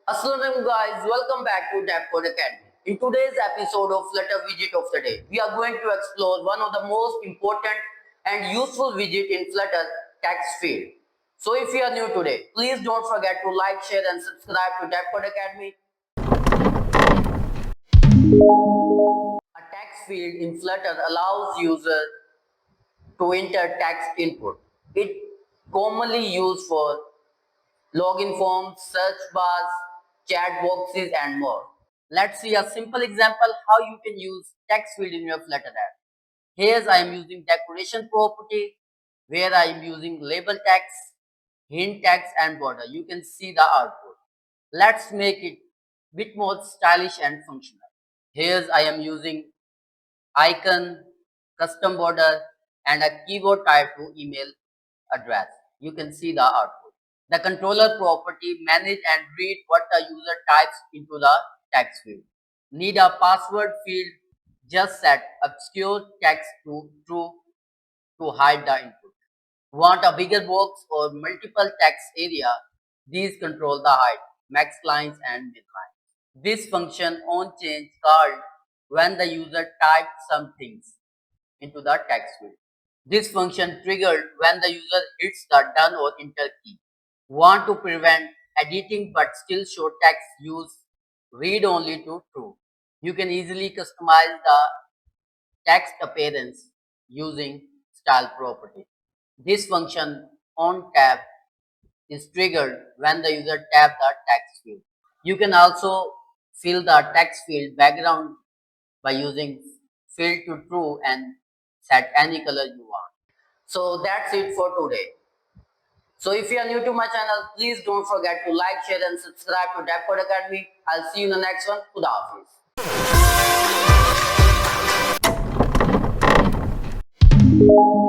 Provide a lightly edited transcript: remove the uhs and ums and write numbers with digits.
Assalamualaikum guys, welcome back to DevCode Academy. In today's episode of Flutter Widget of the Day, we are going to explore one of the most important and useful widget in Flutter, TextField. So if you are new today, please don't forget to like, share and subscribe to DevCode Academy. A text field in Flutter allows users to enter text input. It commonly used for login forms, search bars, chat boxes, and more. Let's see a simple example how you can use text field in your Flutter app. Here I am using decoration property where I am using label text, hint text and border. You can see the output. Let's make it bit more stylish and functional. Here I am using icon, custom border and a keyword type to email address. You can see the output. The controller property manage and read what the user types into the text field. Need a password field, just set obscure text to true to hide the input. Want a bigger box or multiple text area? These control the height, max lines and min lines. This function on change called when the user typed some things into the text field. This function triggered when the user hits the done or enter key. Want to prevent editing but still show text, use read only to true. You can easily customize the text appearance using style property. This function on tab is triggered when the user taps the text field. You can also fill the text field background by using fill to true and set any color you want. So that's it for today. So if you are new to my channel, please don't forget to like, share and subscribe to DevCode Academy. I'll see you in the next one. Khuda Hafiz.